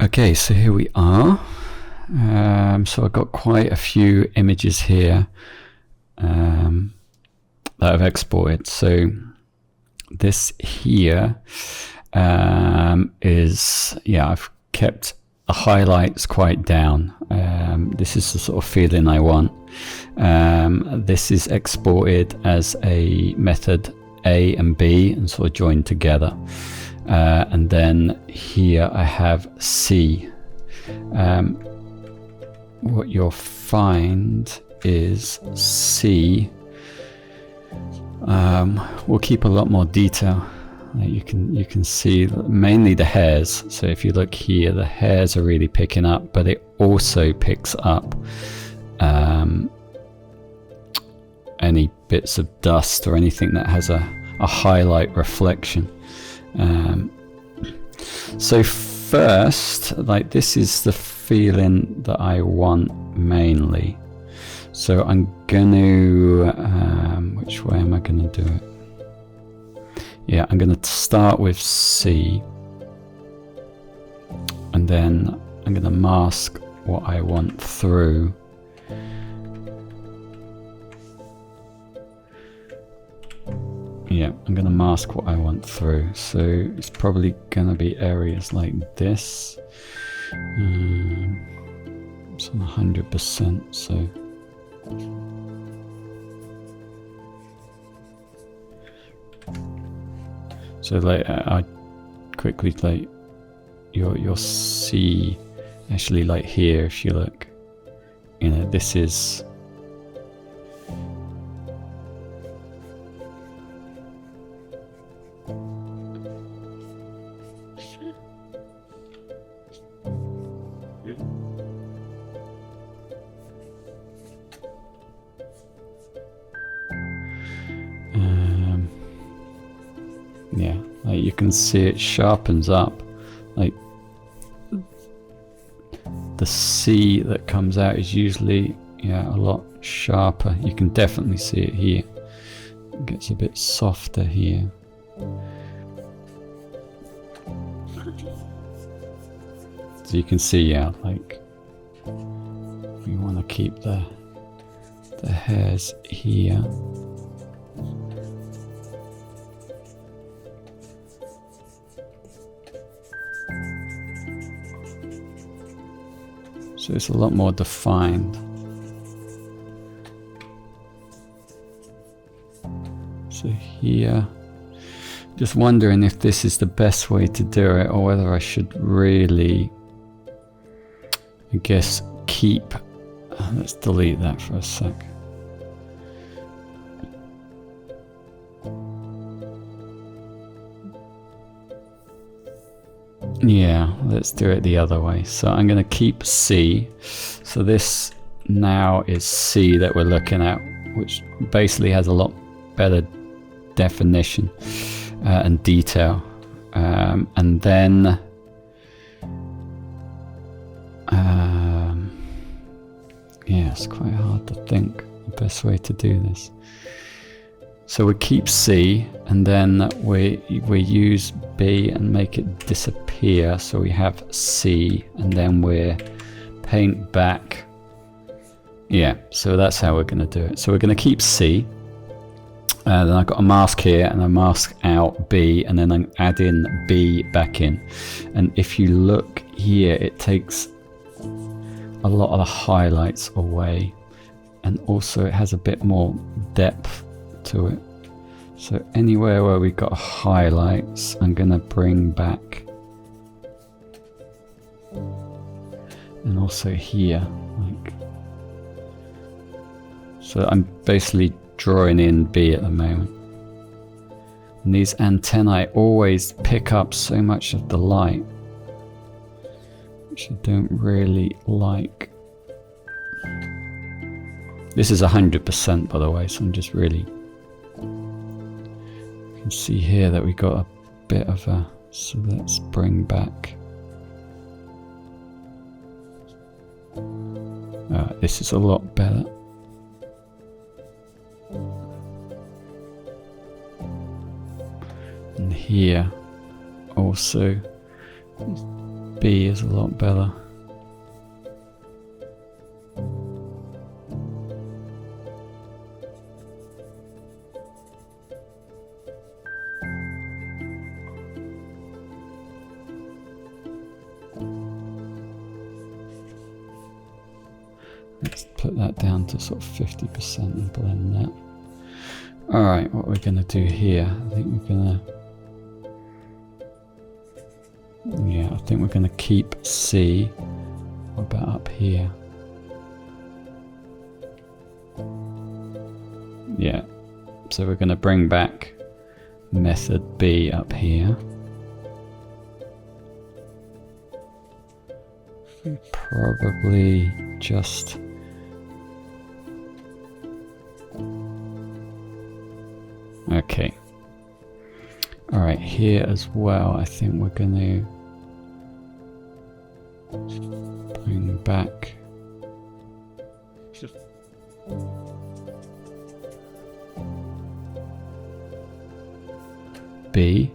Okay, so here we are. So I've got quite a few images here that I've exported. So this here is, yeah, I've kept the highlights quite down. This is the sort of feeling I want. This is exported as a method A and B and sort of joined together. And then here I have C. What you'll find is C will keep a lot more detail. You can see mainly the hairs. So if you look here, the hairs are really picking up, but it also picks up any bits of dust or anything that has a highlight reflection. So first, like, this is the feeling that I want mainly. So I'm gonna which way am I gonna do it? Yeah, I'm gonna start with C, and then I'm gonna mask what I want through. Yeah, I'm going to mask what I want through. So it's probably going to be areas like this. It's on 100%, so. So like, I quickly, like, you'll see, actually, like here, if you look, you know, this is. Yeah, like you can see it sharpens up, like the C that comes out is usually, yeah, a lot sharper. You can definitely see it here. It gets a bit softer here. So you can see, yeah, like we want to keep the hairs here. So it's a lot more defined. So here, just wondering if this is the best way to do it, or whether I should really, I guess, keep, let's delete that for a sec. Yeah, let's do it the other way. So I'm going to keep C. So this now is C that we're looking at, which basically has a lot better definition and detail. And then yeah, it's quite hard to think the best way to do this. So we keep C, and then we use B and make it disappear. So we have C, and then we paint back. Yeah, so that's how we're going to do it. So we're going to keep C. Then I've got a mask here, and I mask out B, and then I add in B back in. And if you look here, it takes a lot of the highlights away, and also it has a bit more depth to it. So anywhere where we've got highlights, I'm going to bring back, and also here, like, so I'm basically drawing in B at the moment. And these antennae always pick up so much of the light, which I don't really like. This is 100%, by the way, so I'm just really, you can see here that we got a bit of a, so let's bring back, this is a lot better. And here also B is a lot better. Let's put that down to sort of 50% and blend that. Alright, what we're going to do here, I think we're going to... Yeah, I think we're going to keep C. What about up here? Yeah, so we're going to bring back method B up here. Probably just... Okay. Alright, here as well, I think we're going to bring back B.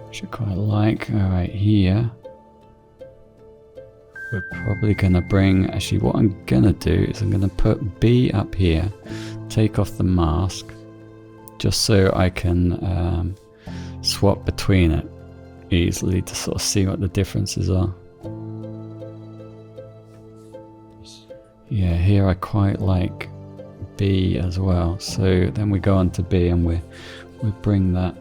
Which I quite like. Alright, here. We're probably going to bring, actually what I'm going to do is I'm going to put B up here, take off the mask, just so I can swap between it easily to sort of see what the differences are. Yeah, here I quite like B as well, so then we go on to B and we bring that.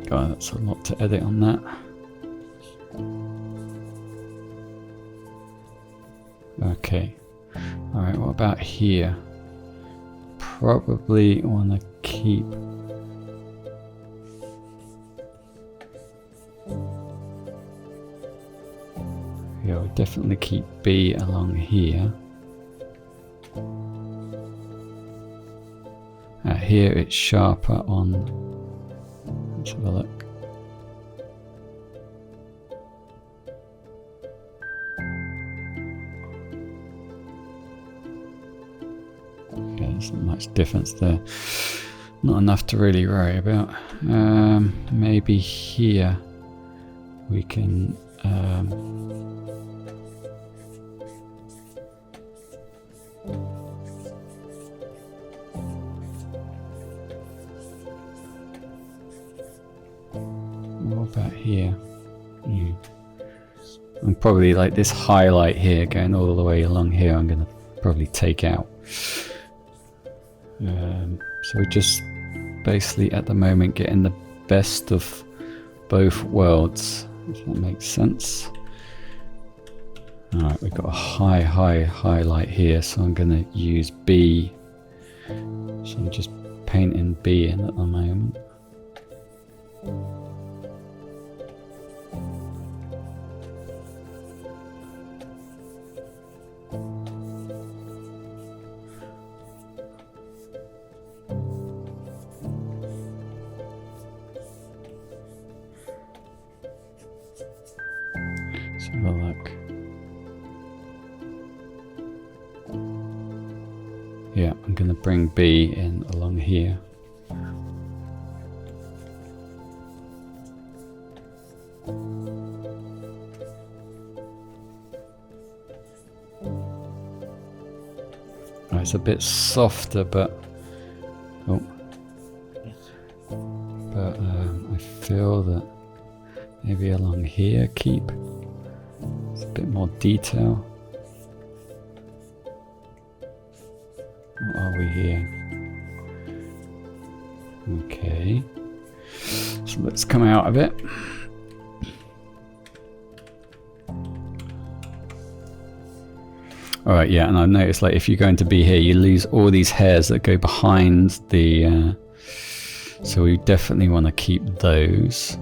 God, that's a lot to edit on that. Okay. Alright, what about here? Probably want to keep... Yeah, we'll definitely keep B along here. Here it's sharper on... Let's have a look. Yeah, there's not much difference there. Not enough to really worry about. Maybe here we can what about here? And probably like this highlight here going all the way along here I'm going to probably take out. So we're just basically at the moment getting the best of both worlds, if that makes sense. Alright, we've got a high highlight here, so I'm going to use B. So I'm just painting B in at the moment. Let's have a look. Yeah, I'm going to bring B in along here. Oh, it's a bit softer, but I feel that maybe along here keep it's a bit more detail. What are we here? Okay, so let's come out of it. Alright, yeah, and I noticed like if you're going to be here, you lose all these hairs that go behind the so we definitely want to keep those.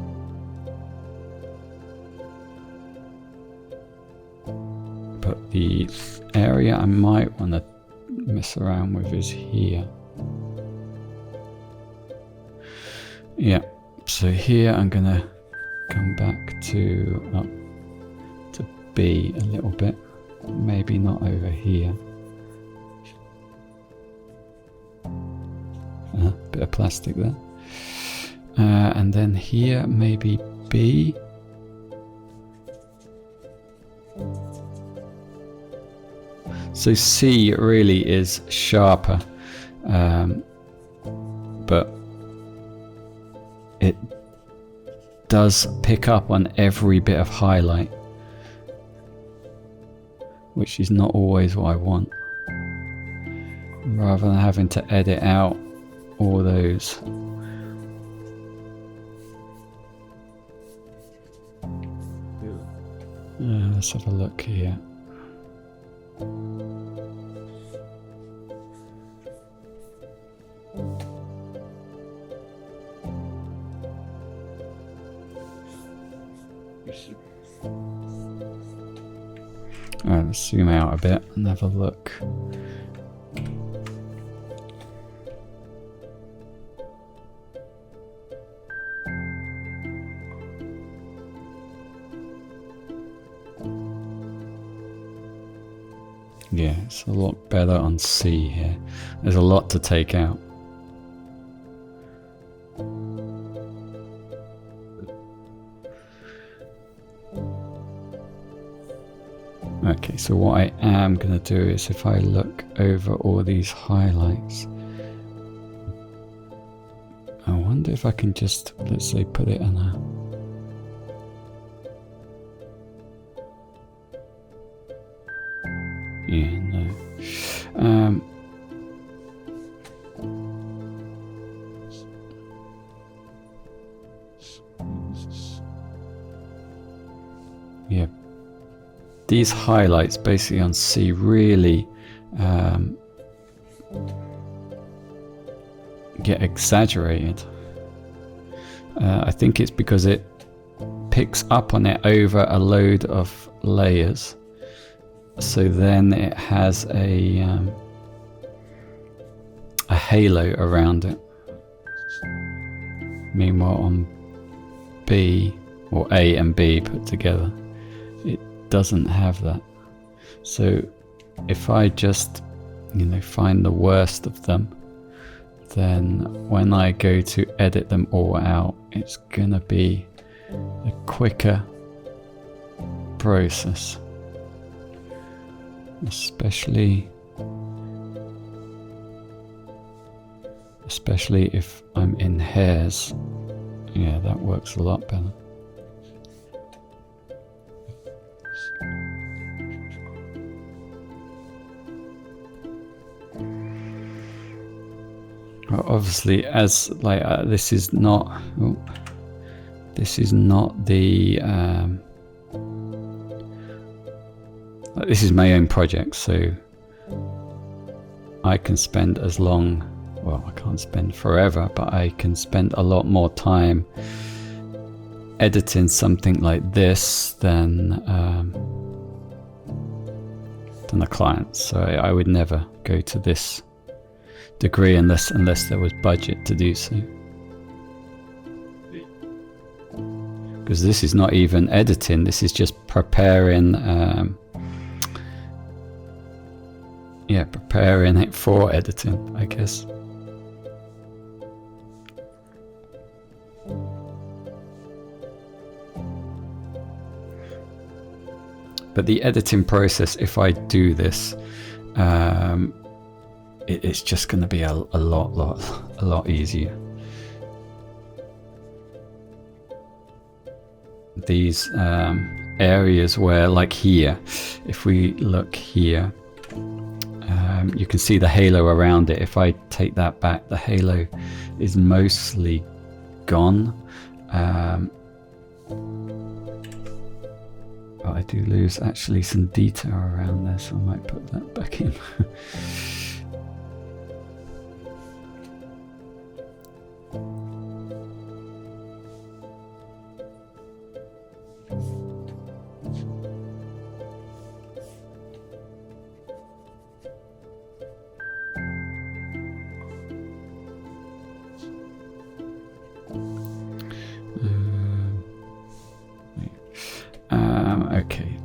But the area I might want to mess around with is here. Yeah, so here I'm gonna come back to up to B a little bit, maybe not over here. Bit of plastic there. And then here maybe B. So C really is sharper, but it does pick up on every bit of highlight, which is not always what I want. Rather than having to edit out all those. Let's have a look here. Alright, let's zoom out a bit and have a look. Yeah, it's a lot better on C here. There's a lot to take out. Okay, so what I am going to do is if I look over all these highlights, I wonder if I can just, let's say, put it on a... Yeah, no. Yeah. These highlights basically on C really get exaggerated. I think it's because it picks up on it over a load of layers. So then it has a halo around it. Meanwhile on B, or A and B put together, it doesn't have that. So if I just, find the worst of them, then when I go to edit them all out, it's gonna be a quicker process. Especially if I'm in hairs. Yeah, that works a lot better. Well, obviously, as this is not the this is my own project, so I can spend as long, well, I can't spend forever, but I can spend a lot more time editing something like this than a client. So I would never go to this degree unless there was budget to do so. Because this is not even editing, this is just preparing preparing it for editing, I guess. But the editing process, if I do this, it's just going to be a lot easier. These areas where, like here, if we look here, you can see the halo around it. If I take that back, the halo is mostly gone. But I do lose actually some detail around there, so I might put that back in.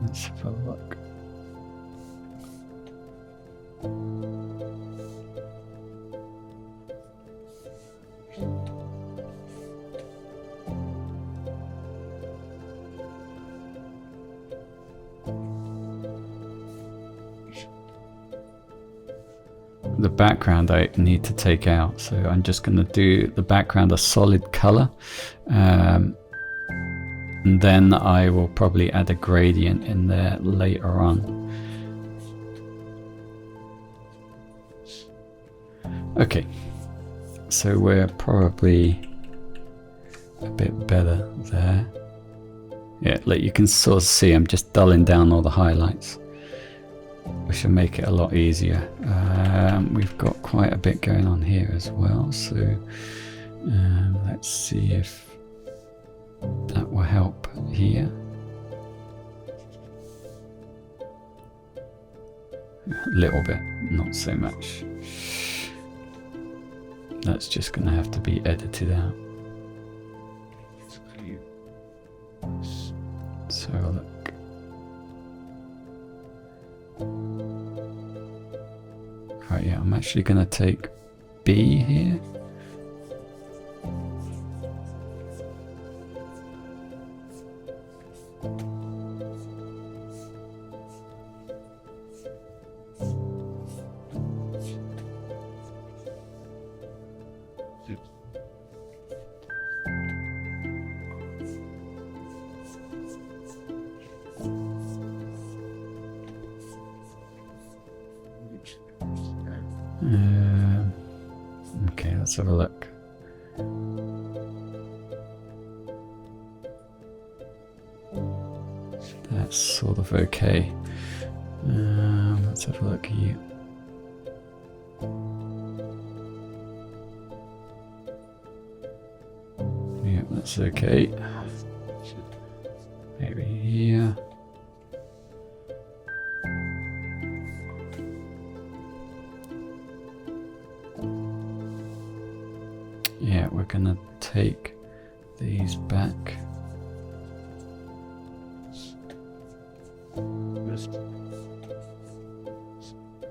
Let's have a look. The background I need to take out, so I'm just going to do the background a solid color, and then I will probably add a gradient in there later on. Okay, so we're probably a bit better there. Yeah, like you can sort of see I'm just dulling down all the highlights, which will make it a lot easier. We've got quite a bit going on here as well, so let's see if that will help here. A little bit, not so much. That's just going to have to be edited out. So look. Right, yeah, I'm actually going to take B here. Okay, let's have a look. That's sort of okay. Let's have a look here. Yeah, that's okay. Maybe here. Yeah, we're gonna take these back.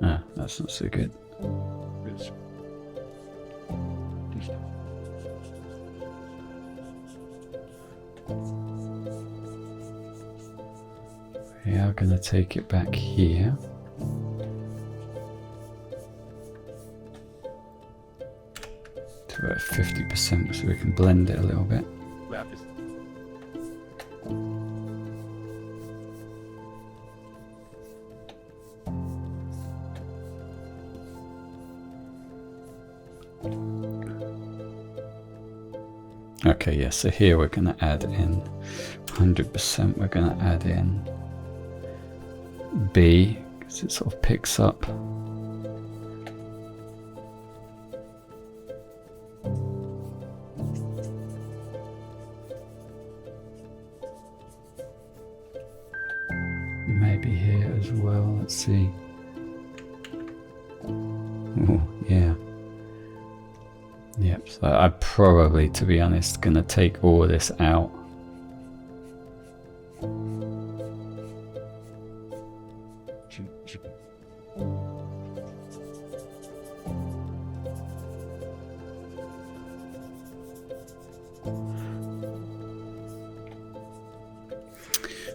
Ah, that's not so good. We are gonna take it back here. To about 50% so we can blend it a little bit. Okay, yeah, so here we're going to add in 100%, we're going to add in B, because it sort of picks up. Maybe here as well, let's see. Oh, yeah. Yep, so I'm probably, to be honest, going to take all of this out.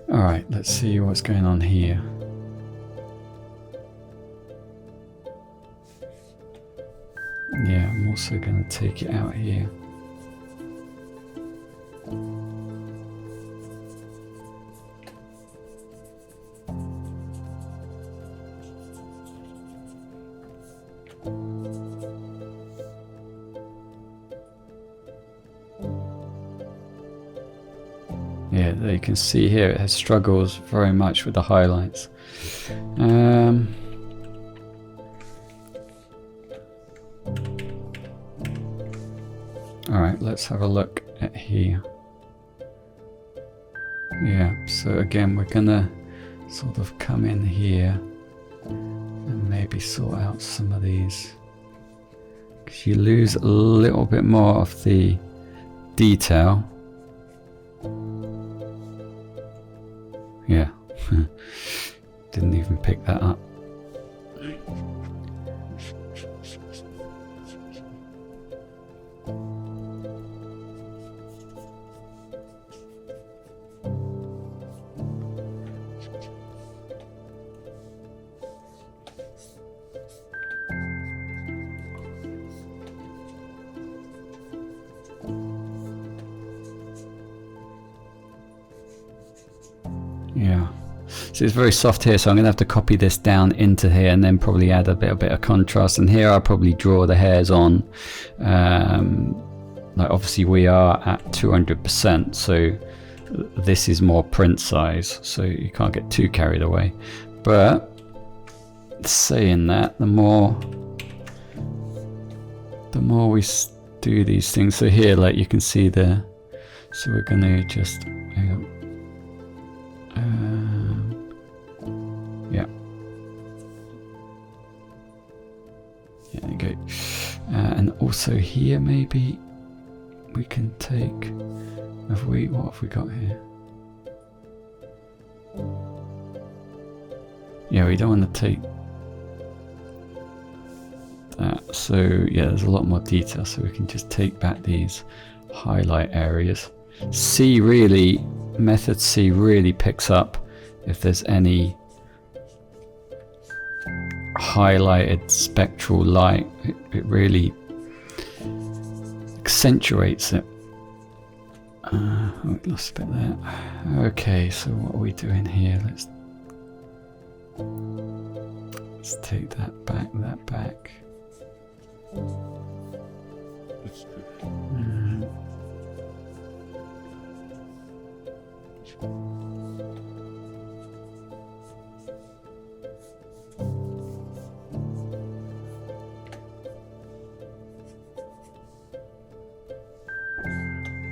Alright, let's see what's going on here. Yeah, I'm also going to take it out here. Yeah, you can see here it has struggles very much with the highlights. Alright, let's have a look at here. Yeah, so again we're gonna sort of come in here and maybe sort out some of these, because you lose a little bit more of the detail. Yeah, Didn't even pick that up. Yeah, so it's very soft here, so I'm going to have to copy this down into here and then probably add a bit of contrast. And here I'll probably draw the hairs on. Like obviously we are at 200%, so this is more print size, so you can't get too carried away. But saying that, the more we do these things, so here like you can see the, so we're going to just yeah, there you go. And also here maybe we can take, what have we got here? Yeah, we don't want to take that, so yeah, there's a lot more detail, so we can just take back these highlight areas. C really, method C really picks up if there's any highlighted spectral light. It really accentuates it. Oh, we lost a bit there. Okay, so what are we doing here? Let's take that back.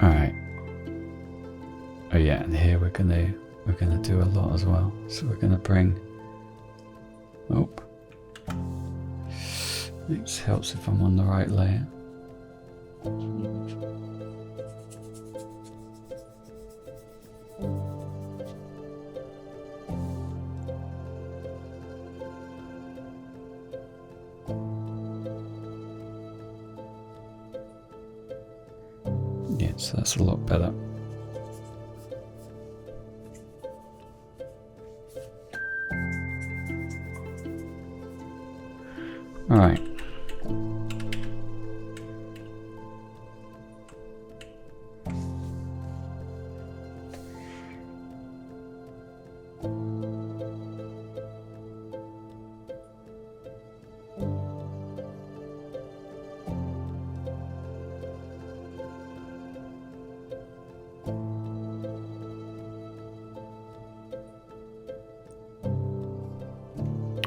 Alright. Oh yeah, and here we're gonna do a lot as well. So we're gonna bring, oh, it helps if I'm on the right layer. Yeah, so that's a lot better. All right.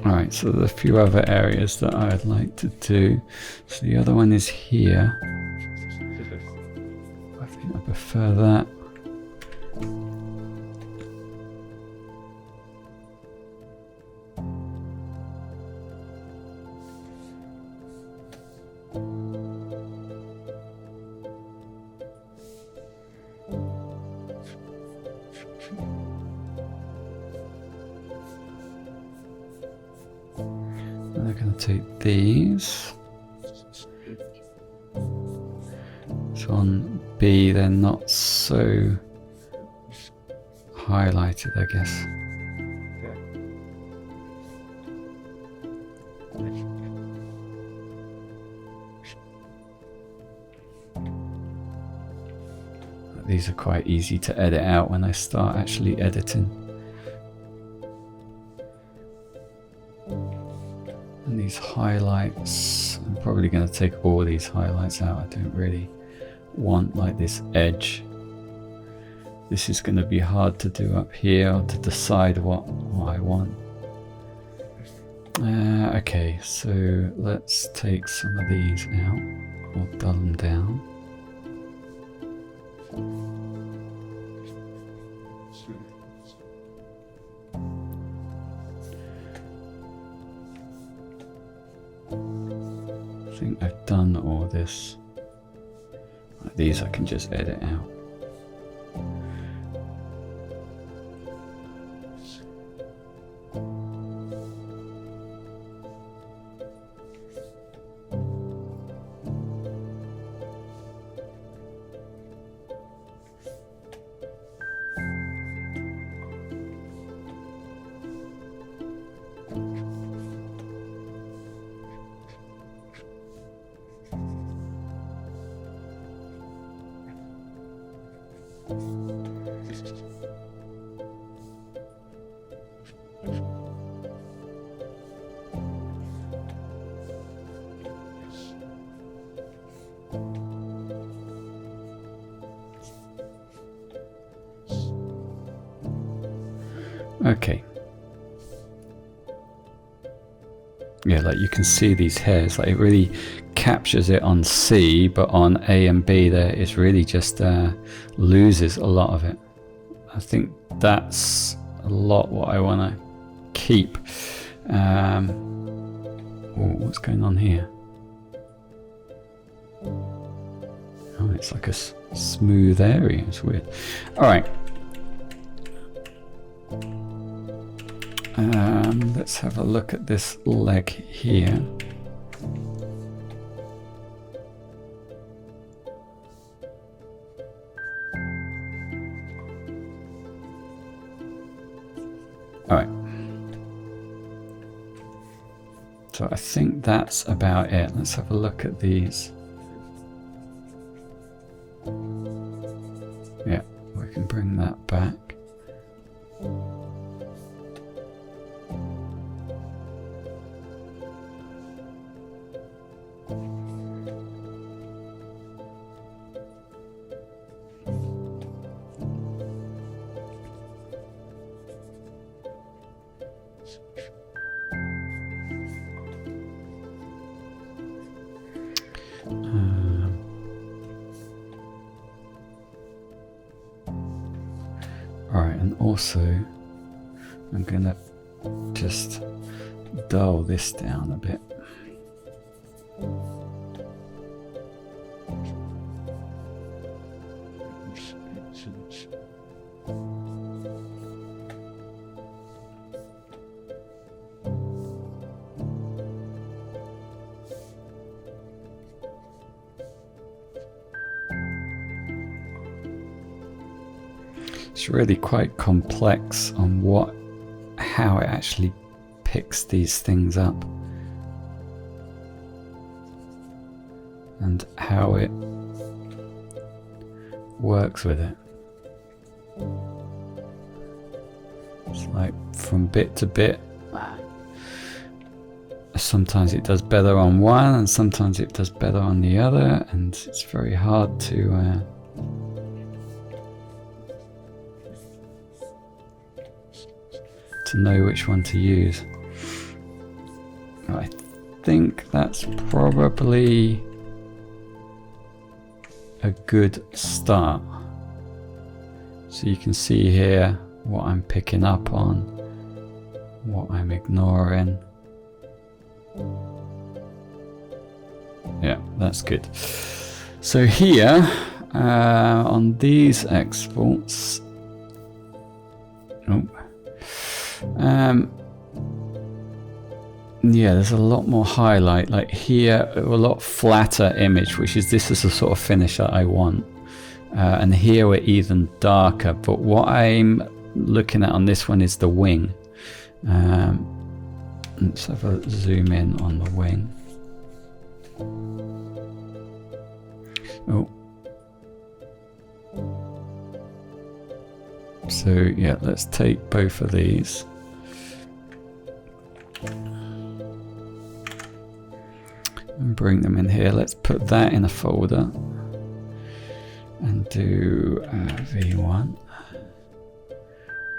Alright, so there's a few other areas that I'd like to do. So the other one is here. I think I prefer that. I'm going to take these. So on B, they're not so highlighted, I guess. These are quite easy to edit out when I start actually editing. And these highlights, I'm probably going to take all these highlights out. I don't really want like this edge. This is going to be hard to do up here, or to decide what I want. Okay, so let's take some of these out, or dull them down. I think I've done all this. These I can just edit out. Okay. Yeah, like you can see these hairs, like it really captures it on C, but on A and B there it's really just loses a lot of it. I think that's a lot what I want to keep. Oh, what's going on here? Oh, it's like a smooth area. It's weird. All right. Let's have a look at this leg here. All right. So I think that's about it. Let's have a look at these. Yeah, we can bring that back. Alright, and also I'm gonna just dull this down a bit. It's really quite complex on how it actually picks these things up and how it works with it. It's like from bit to bit. Sometimes it does better on one and sometimes it does better on the other, and it's very hard to know which one to use. I think that's probably a good start. So you can see here what I'm picking up on, what I'm ignoring. Yeah, that's good. So here on these exports, yeah, there's a lot more highlight. Like here, a lot flatter image, this is the sort of finish that I want. And here we're even darker. But what I'm looking at on this one is the wing. Let's have a zoom in on the wing. Oh. So yeah, let's take both of these. And bring them in here. Let's put that in a folder and do V1.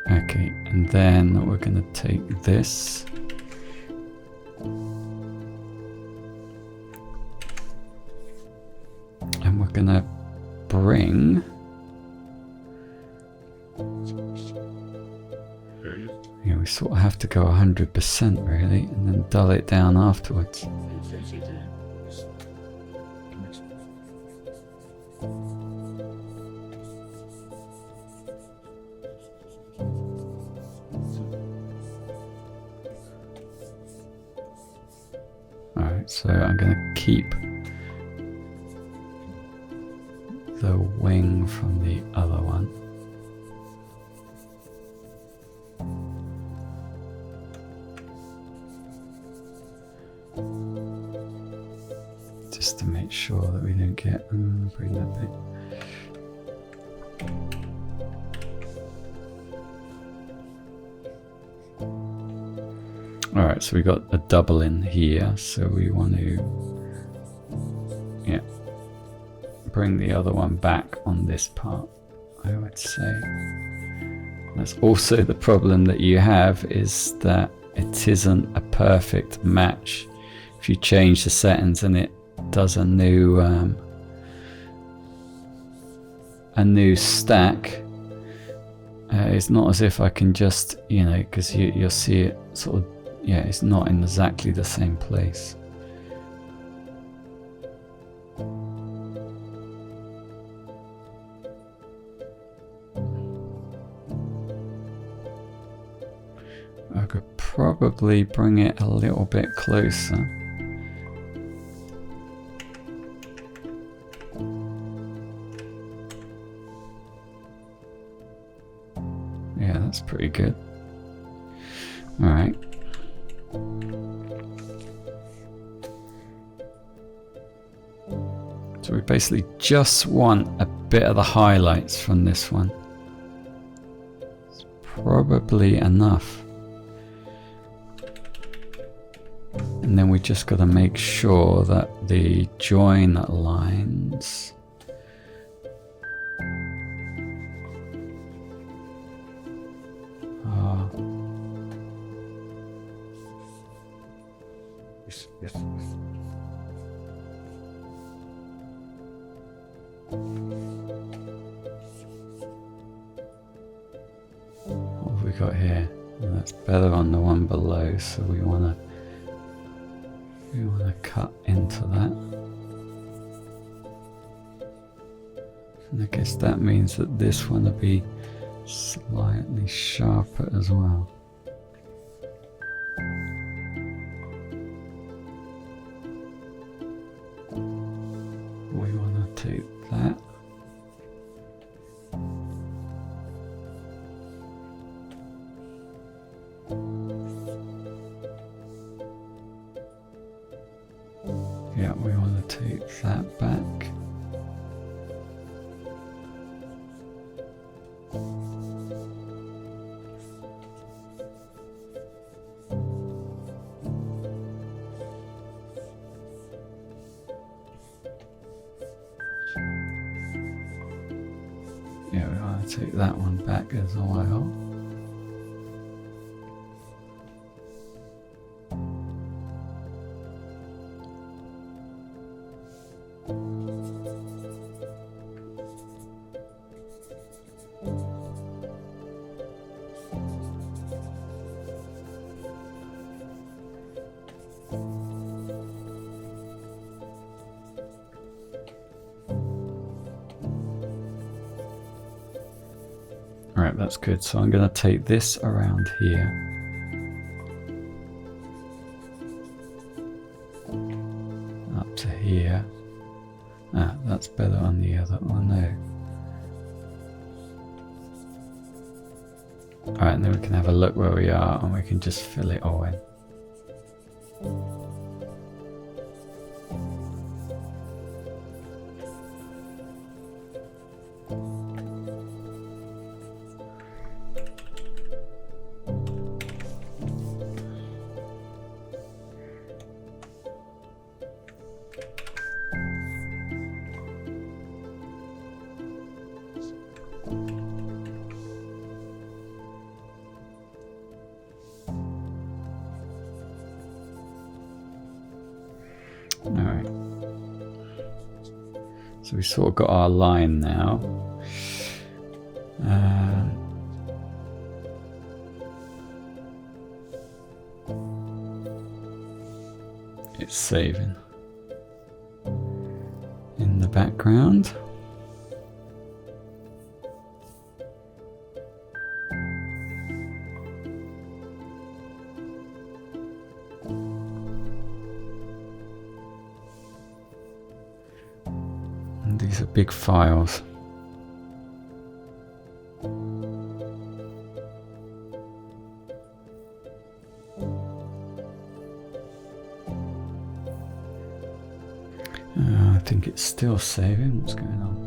Okay, and then we're going to take this and we're going to bring we sort of have to go 100% really, and then dull it down afterwards. Alright, so I'm going to keep the wing from the other one. Just to make sure that we don't get bring that bit. Alright, so we got a double in here, so we want to, yeah, bring the other one back on this part, I would say. That's also the problem that you have, is that it isn't a perfect match. If you change the settings and it does a new stack, it's not as if I can just, you know, because you'll see it sort of, yeah, it's not in exactly the same place. I could probably bring it a little bit closer. Yeah, that's pretty good. All right. So we basically just want a bit of the highlights from this one. It's probably enough. And then we just got to make sure that the join lines are yes. What have we got here? Well, that's better on the one below, so we want to cut into that. And I guess that means that this one will be slightly sharper as well. We want to take that. Yeah, we want to take that back. Yeah, we want to take that one back as well. Alright, that's good. So I'm going to take this around here. Up to here. Ah, that's better on the other one. No. Alright, and then we can have a look where we are and we can just fill it all in. Alright, so we sort of got our line now. It's saving in the background. These are big files. I think it's still saving. What's going on?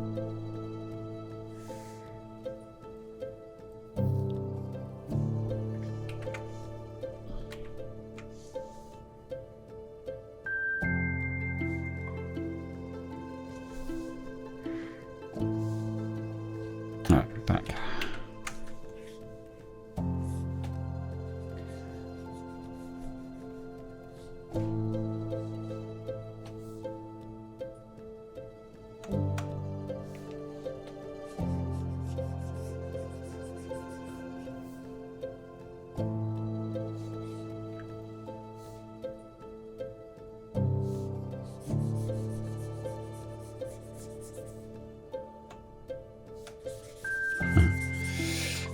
Alright, back.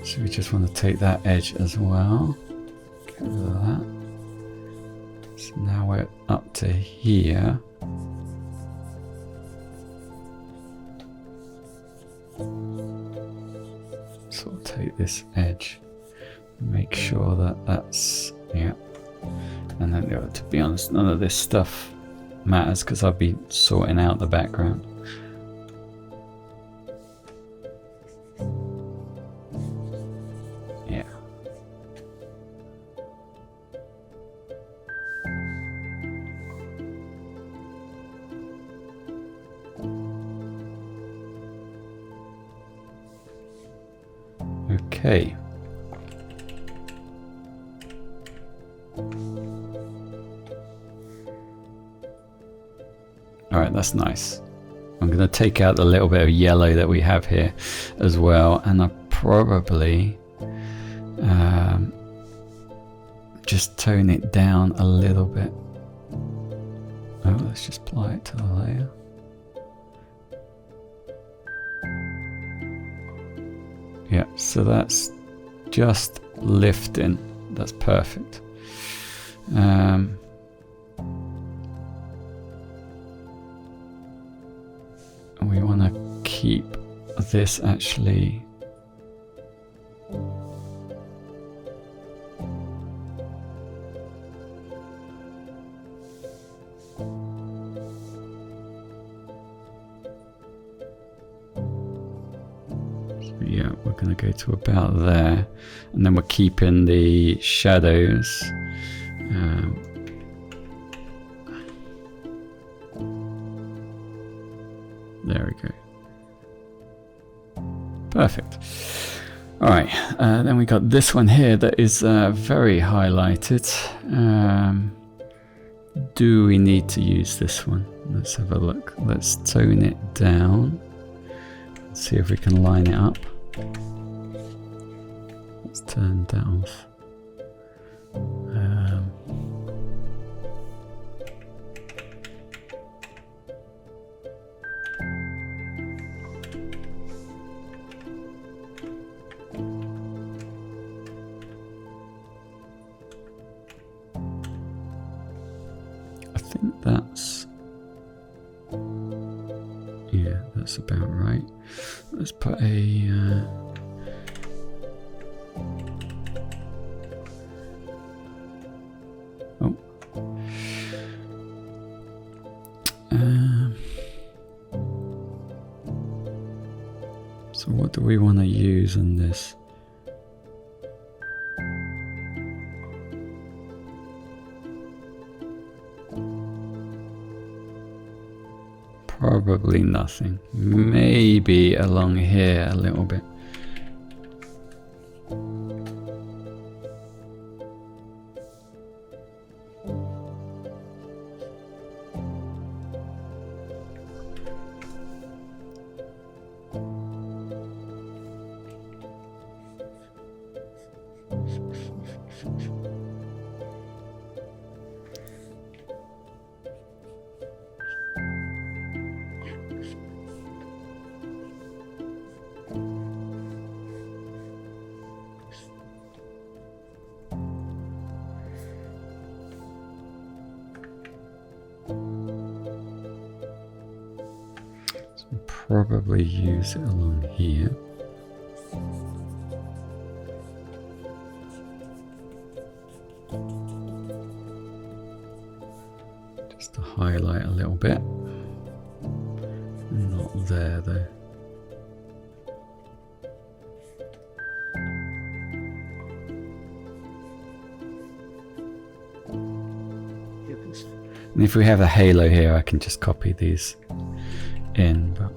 So we just want to take that edge as well. Get rid of that. So now we're up to here. So we'll take this edge, make sure that that's, yeah. And then, to be honest, none of this stuff matters because I'll be sorting out the background. Yeah. Okay. Alright, that's nice. I'm going to take out the little bit of yellow that we have here as well, and I'll probably just tone it down a little bit. Oh, let's just apply it to the layer. Yeah, so that's just lifting. That's perfect. We want to keep this actually yeah, we're going to go to about there, and then we're keeping the shadows. There we go. Perfect. All right, then we got this one here that is very highlighted. Do we need to use this one? Let's have a look. Let's tone it down. See if we can line it up. Let's turn that off. I think that's, yeah, that's about right. Let's put a so what do we want to use in this? Probably nothing. Maybe along here a little bit. Probably use it along here. Just to highlight a little bit. Not there though. And if we have a halo here, I can just copy these in, but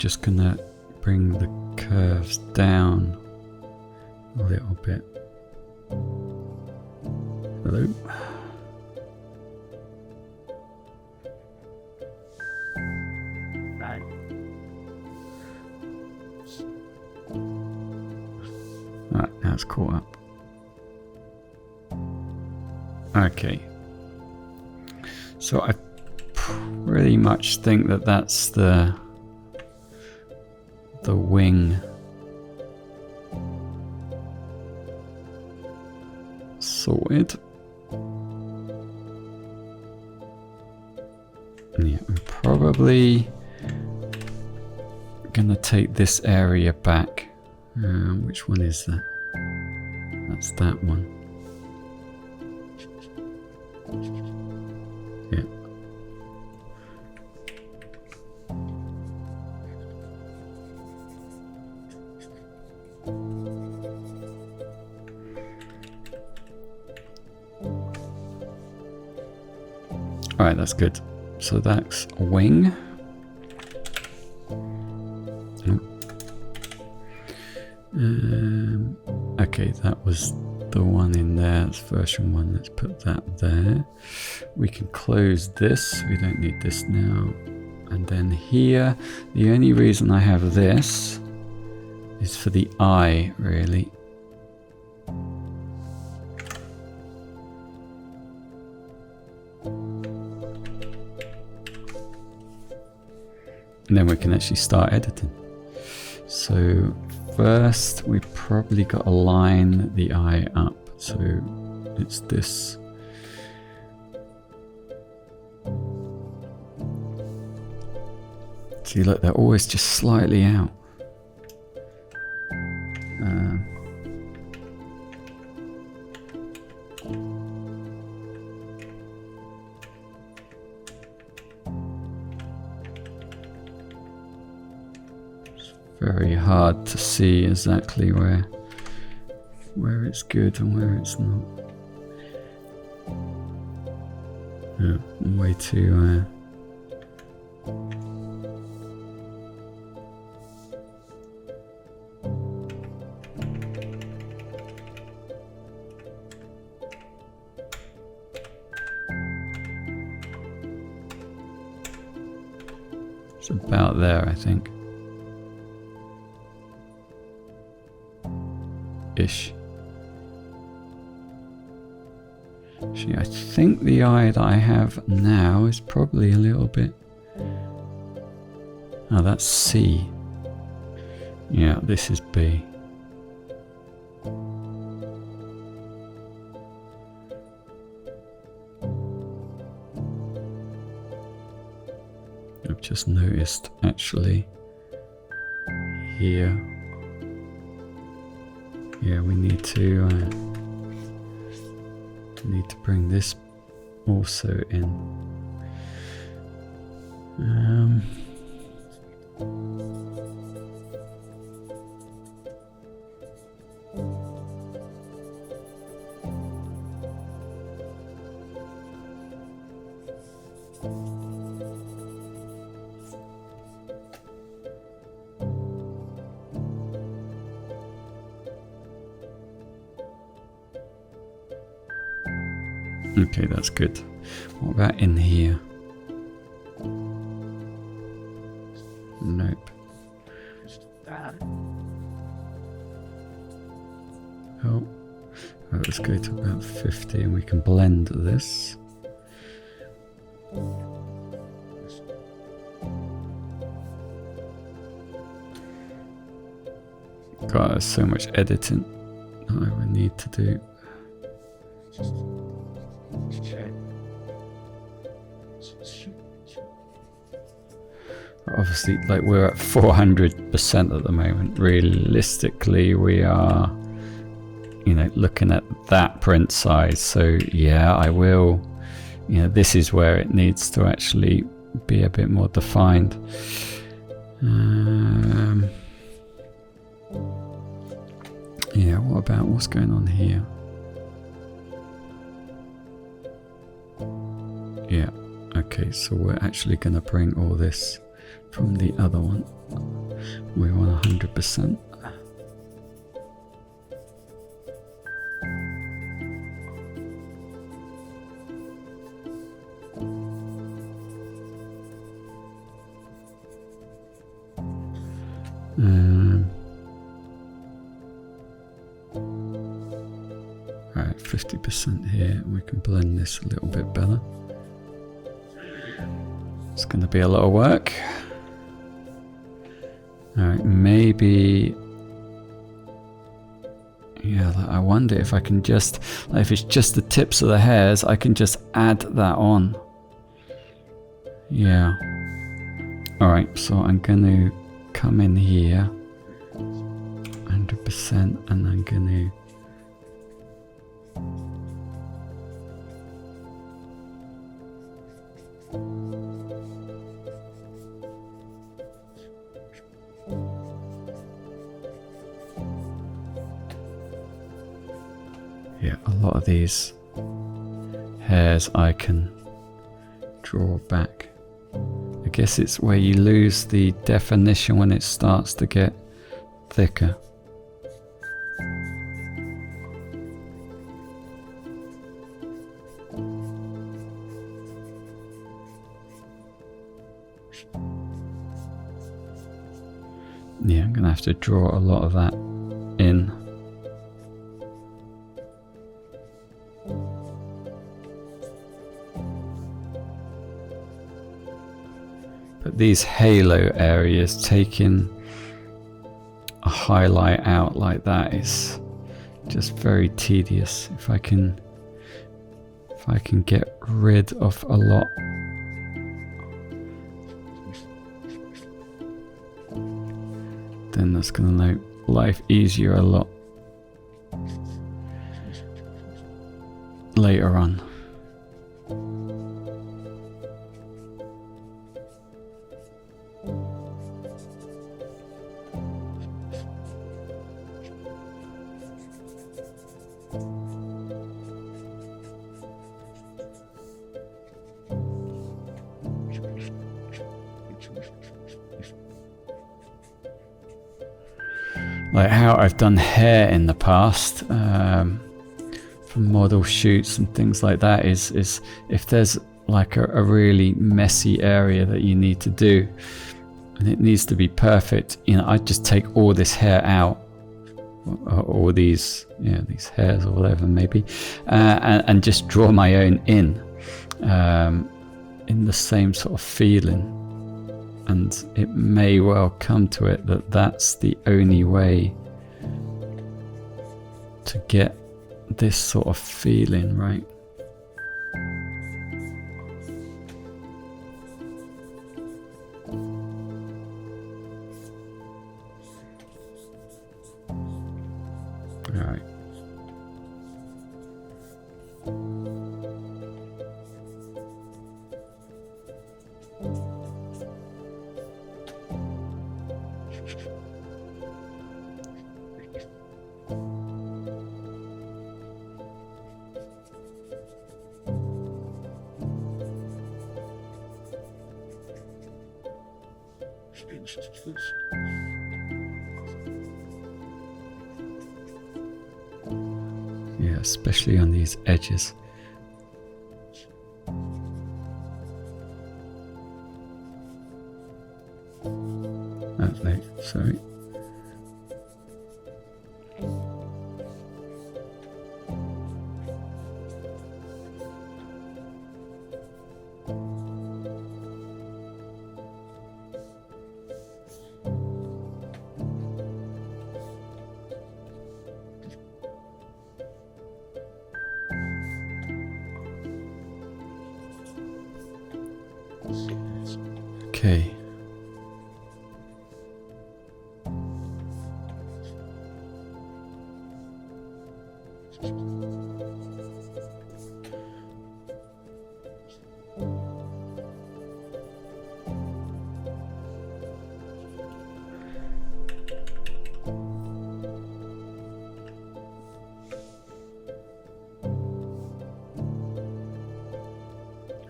just gonna bring the curves down a little bit. Hello. Alright, now it's caught up. Okay. So I pretty much think that that's the wing sorted. Yeah, I'm probably gonna take this area back. Which one is that? That's that one. Yeah. Alright, that's good. So that's a wing. Okay, that was the one in there. That's version 1. Let's put that there. We can close this. We don't need this now. And then here, the only reason I have this is for the eye, really. And then we can actually start editing. So first we probably got to line the eye up. So it's this. See, look, they're always just slightly out. Very hard to see exactly where it's good and where it's not. Yeah, way too it's about there, I think. Ish. Actually, I think the eye that I have now is probably a little bit. Oh, that's C. Yeah, this is B. I've just noticed actually here. Yeah, we need to bring this also in. Okay, that's good. What about in here? Nope. Oh, right, let's go to about 50 and we can blend this. God, there's so much editing that I would need to do. Obviously, like, we're at 400% at the moment. Realistically, we are, you know, looking at that print size. So yeah, I will, you know, this is where it needs to actually be a bit more defined. Yeah, what about what's going on here? Yeah, okay, so we're actually going to bring all this from the other one. We want 100%. Right, 50% here. We can blend this a little bit better. It's going to be a lot of work. Alright, maybe... Yeah, I wonder if I can just... Like if it's just the tips of the hairs, I can just add that on. Yeah. Alright, so I'm going to come in here. 100%, and I'm going to... Yeah, a lot of these hairs I can draw back. I guess it's where you lose the definition when it starts to get thicker. Yeah, I'm going to have to draw a lot of that in. But these halo areas, taking a highlight out like that is just very tedious. If I can get rid of a lot, then that's going to make life easier a lot later on. Like how I've done hair in the past for model shoots and things like that is if there's like a really messy area that you need to do and it needs to be perfect, you know, I just take all this hair out, or these hairs or whatever maybe, and just draw my own in the same sort of feeling. And it may well come to it that that's the only way to get this sort of feeling, right? All right. Yeah, especially on these edges. Oh, no, sorry. Okay.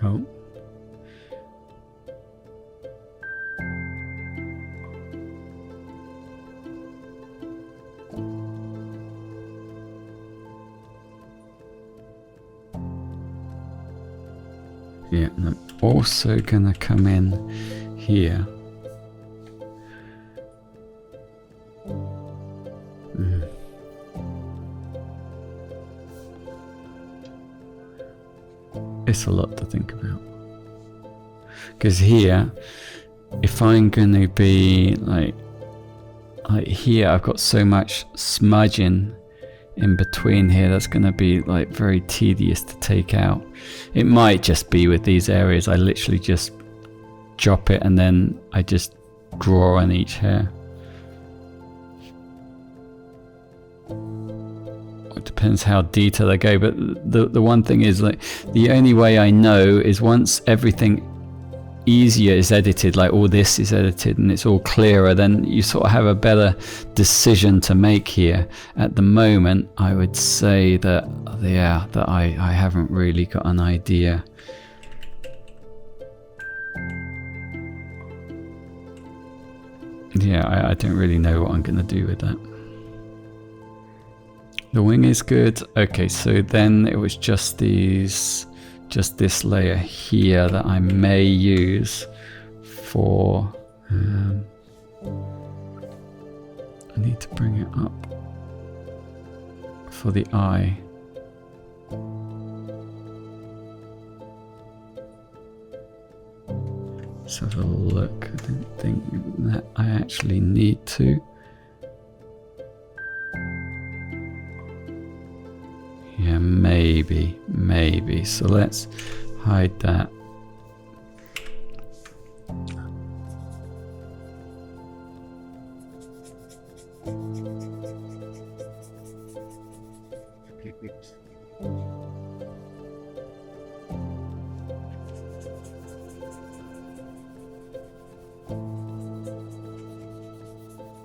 Oh. Yeah, and I'm also gonna come in here. It's a lot to think about. Because here, if I'm gonna be like here, I've got so much smudging in between here, that's gonna be like very tedious to take out. It might just be with these areas, I literally just drop it and then I just draw on each hair. It depends how detailed I go, but the one thing is, like, the only way I know is once everything easier is edited, like all this is edited and it's all clearer, then you sort of have a better decision to make here. At the moment, I would say that, yeah, that I haven't really got an idea. Yeah, I don't really know what I'm going to do with that. The wing is good. Okay, so then it was just this layer here that I may use for, I need to bring it up for the eye. Let's have a look. I don't think that I actually need to. Yeah, maybe. So let's hide that.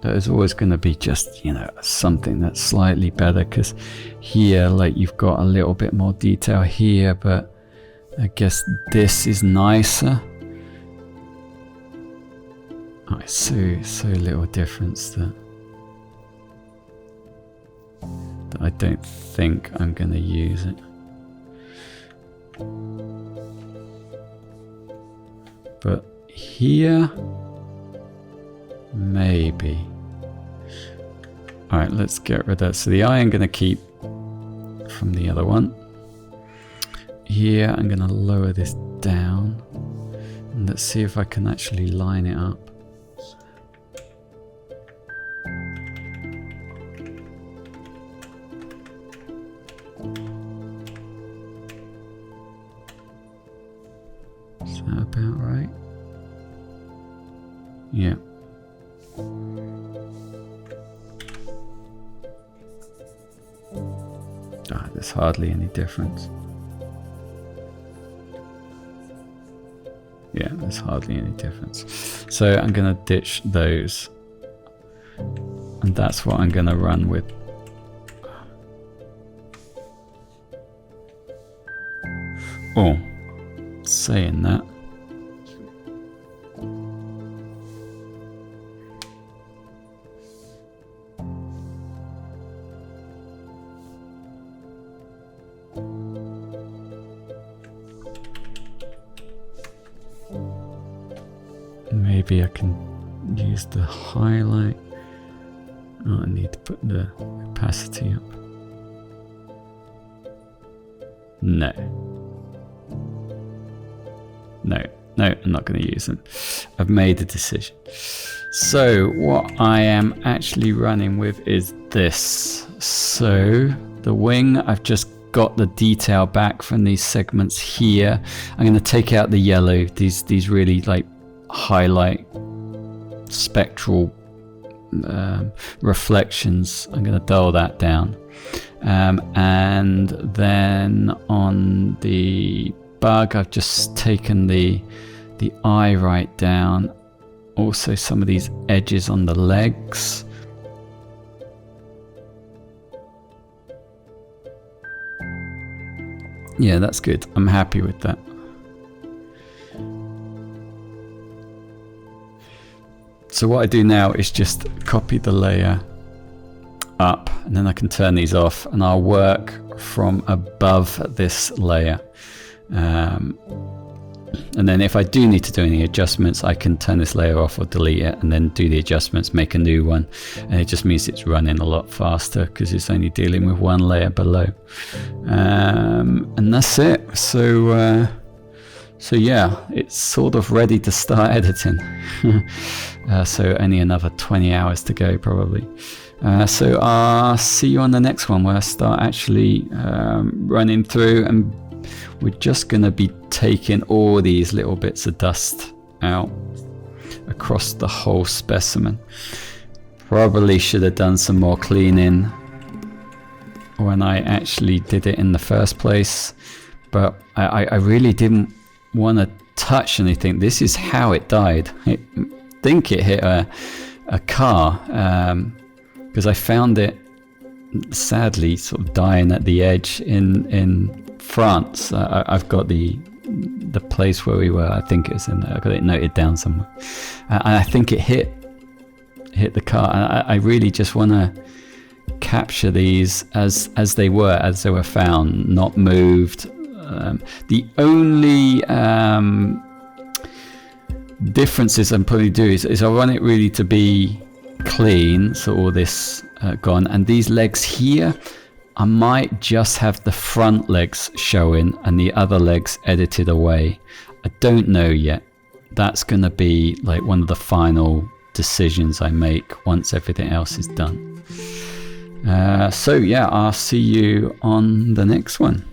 There's always going to be just, you know, something that's slightly better, because here, like, you've got a little bit more detail here, but I guess this is nicer. Oh, it's so little difference that I don't think I'm going to use it. But here, maybe. Alright, let's get rid of that. So the eye I'm going to keep from the other one. Here I'm going to lower this down. And let's see if I can actually line it up. Is that about right? Yeah. There's hardly any difference. Yeah, there's hardly any difference. So I'm going to ditch those. And that's what I'm going to run with. Oh, saying that. Maybe I can use the highlight. Oh, I need to put the opacity up. No, I'm not going to use them. I've made a decision. So what I am actually running with is this. So the wing, I've just got the detail back from these segments here. I'm going to take out the yellow, these really like highlight spectral reflections. I'm going to dull that down, and then on the bug I've just taken the eye right down, also some of these edges on the legs. Yeah, that's good. I'm happy with that. So what I do now is just copy the layer up, and then I can turn these off, and I'll work from above this layer. And then if I do need to do any adjustments, I can turn this layer off or delete it and then do the adjustments, make a new one. And it just means it's running a lot faster because it's only dealing with one layer below. And that's it. So yeah, it's sort of ready to start editing. So only another 20 hours to go probably. So I'll see you on the next one where I start actually running through, and we're just going to be taking all these little bits of dust out across the whole specimen. Probably should have done some more cleaning when I actually did it in the first place, but I really didn't want to touch anything. This is how it died. I think it hit a car, because I found it sadly sort of dying at the edge in France. I've got the place where we were. I think it's in there. I've got it noted down somewhere. And I think it hit the car. And I really just want to capture these as they were found, not moved. The only differences I'm probably do is I want it really to be clean, so all this gone, and these legs here I might just have the front legs showing and the other legs edited away. I don't know yet. That's gonna be like one of the final decisions I make once everything else is done. So yeah, I'll see you on the next one.